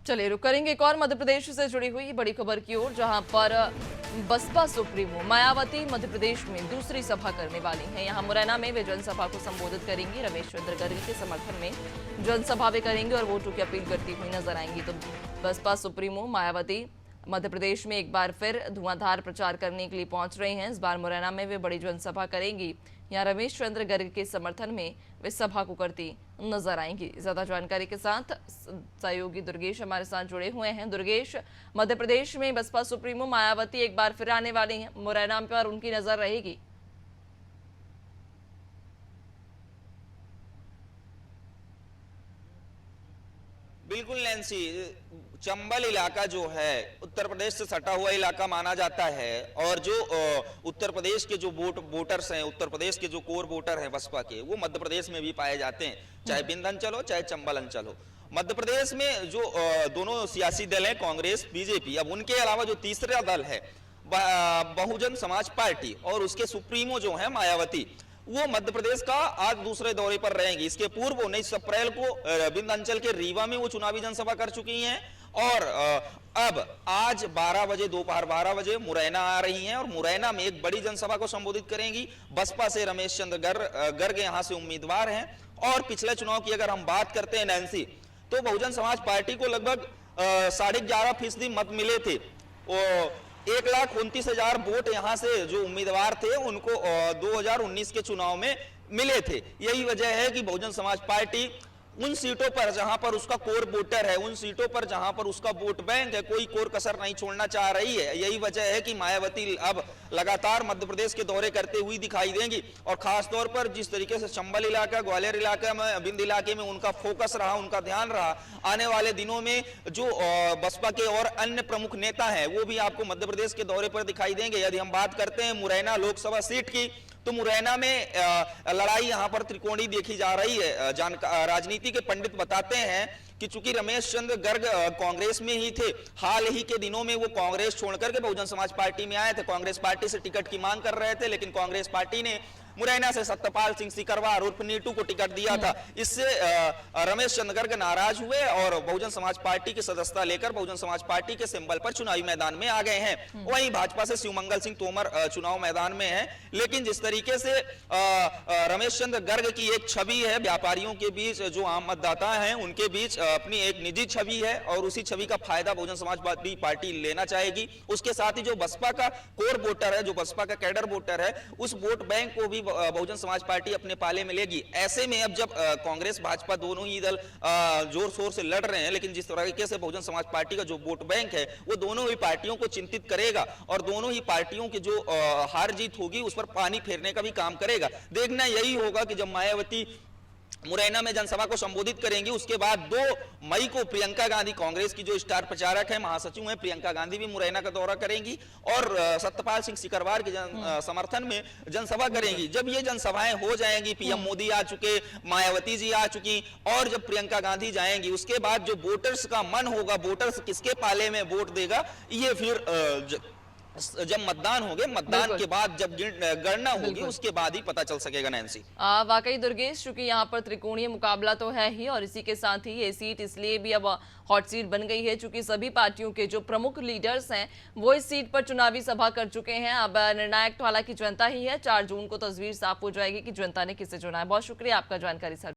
चलिए रुक करेंगे एक और मध्य प्रदेश से जुड़ी हुई बड़ी खबर की ओर, जहां पर बसपा सुप्रीमो मायावती मध्य प्रदेश में दूसरी सभा करने वाली हैं। यहां मुरैना में वे जनसभा को संबोधित करेंगी। रमेश चंद्र गर्ग के समर्थन में जनसभा वे करेंगे और वोटों की अपील करती हुई नजर आएंगी। तो बसपा सुप्रीमो मायावती मध्य प्रदेश में एक बार फिर धुआंधार प्रचार करने के लिए पहुंच रहे हैं। इस बार मुरैना में वे बड़ी जनसभा करेंगी। यहाँ रमेश चंद्र गर्ग के समर्थन में वे सभा को करती नजर आएंगी। ज्यादा जानकारी के साथ सहयोगी दुर्गेश हमारे साथ जुड़े हुए हैं। दुर्गेश, मध्य प्रदेश में बसपा सुप्रीमो मायावती एक बार फिर आने वाली हैं, मुरैना पर उनकी नजर रहेगी। बिल्कुल नैन्सी, चंबल इलाका जो है उत्तर प्रदेश से सटा हुआ इलाका माना जाता है और जो उत्तर प्रदेश के जो वोटर्स हैं, उत्तर प्रदेश के जो कोर वोटर हैं बसपा के, वो मध्य प्रदेश में भी पाए जाते हैं, चाहे बिंद अंचल हो चाहे चंबल अंचल हो। मध्य प्रदेश में जो दोनों सियासी दल हैं, कांग्रेस बीजेपी, अब उनके अलावा जो तीसरा दल है बहुजन समाज पार्टी और उसके सुप्रीमो जो है मायावती, वो मध्य प्रदेश का आज दूसरे दौरे पर रहेंगी। इसके पूर्व 19 अप्रैल को बिंद अंचल के रीवा में वो चुनावी जनसभा कर चुकी हैं और अब आज 12 बजे, दोपहर 12 बजे मुरैना आ रही हैं और मुरैना में एक बड़ी जनसभा को संबोधित करेंगी। बसपा से रमेश चंद्र गर्ग यहां से उम्मीदवार हैं और पिछले चुनाव की अगर हम बात करते हैं नैन्सी, तो बहुजन समाज पार्टी को लगभग 11.5% मत मिले थे। 1,29,000 वोट यहां से जो उम्मीदवार थे उनको 2019 के चुनाव में मिले थे। यही वजह है कि बहुजन समाज पार्टी उन सीटों पर जहां पर उसका कोर वोटर है, उन सीटों पर जहां पर उसका वोट बैंक है, कोई कोर कसर नहीं छोड़ना चाह रही है। यही वजह है कि मायावती अब लगातार मध्य प्रदेश के दौरे करते हुए दिखाई देंगी और खास तौर पर जिस तरीके से चंबल इलाका, ग्वालियर इलाका में, बिंद इलाके में उनका फोकस रहा, उनका ध्यान रहा, आने वाले दिनों में जो बसपा के और अन्य प्रमुख नेता हैं वो भी आपको मध्य प्रदेश के दौरे पर दिखाई देंगे। यदि हम बात करते हैं मुरैना लोकसभा सीट की, तो मुरैना में लड़ाई यहां पर त्रिकोणीय देखी जा रही है। राजनीति के पंडित बताते हैं कि चूंकि रमेश चंद्र गर्ग कांग्रेस में ही थे, हाल ही के दिनों में वो कांग्रेस छोड़कर के बहुजन समाज पार्टी में आए थे, कांग्रेस पार्टी से टिकट की मांग कर रहे थे, लेकिन कांग्रेस पार्टी ने मुरैना से सत्यपाल सिंह सिकरवार उर्फ नीटू को टिकट दिया था। इससे रमेश चंद्र गर्ग नाराज हुए और बहुजन समाज पार्टी की सदस्यता लेकर बहुजन समाज पार्टी के सिंबल पर चुनावी मैदान में आ गए हैं। वहीं भाजपा से शिवमंगल सिंह तोमर चुनाव मैदान में है, लेकिन जिस तरीके से रमेश चंद्र गर्ग की एक छवि है व्यापारियों के बीच, जो आम मतदाता हैं उनके बीच अपनी एक निजी छवि है और उसी छवि का फायदा बहुजन समाज पार्टी लेना चाहेगी। उसके साथ ही जो बसपा का कोर वोटर है, जो बसपा का कैडर वोटर है, उस वोट बैंक को भी बहुजन समाज पार्टी अपने पाले में लेगी। ऐसे में अब जब कांग्रेस भाजपा दोनों ही दल जोर शोर से लड़ रहे हैं, लेकिन जिस तरीके से बहुजन समाज पार्टी का जो वोट बैंक है वो दोनों ही पार्टियों को चिंतित करेगा और दोनों ही पार्टियों की जो हार जीत होगी उस पर पानी फेरने का भी काम करेगा। देखना यही होगा कि जब मायावती मुरैना में जनसभा को संबोधित करेंगी, उसके बाद 2 मई को प्रियंका गांधी, कांग्रेस की जो स्टार प्रचारक है, महासचिव हैं, प्रियंका गांधी भी मुरैना का दौरा करेंगी और सत्यपाल सिंह सिकरवार के समर्थन में जनसभा करेंगी। जब ये जनसभाएं हो जाएंगी, पीएम मोदी आ चुके, मायावती जी आ चुकी और जब प्रियंका गांधी जाएंगी, उसके बाद जो वोटर्स का मन होगा, वोटर्स किसके पाले में वोट देगा, ये फिर जब मतदान होंगे, मतदान के बाद जब गणना होगी उसके बाद ही पता चल सकेगा नैन्सी। वाकई दुर्गेश, चूंकि यहाँ पर त्रिकोणीय मुकाबला तो है ही और इसी के साथ ही ये सीट इसलिए भी अब हॉट सीट बन गई है चूंकि सभी पार्टियों के जो प्रमुख लीडर्स हैं वो इस सीट पर चुनावी सभा कर चुके हैं। अब निर्णायक तो हालांकि जनता ही है। 4 जून को तस्वीर साफ हो जाएगी कि जनता ने किसे चुना है। बहुत शुक्रिया आपका जानकारी सर।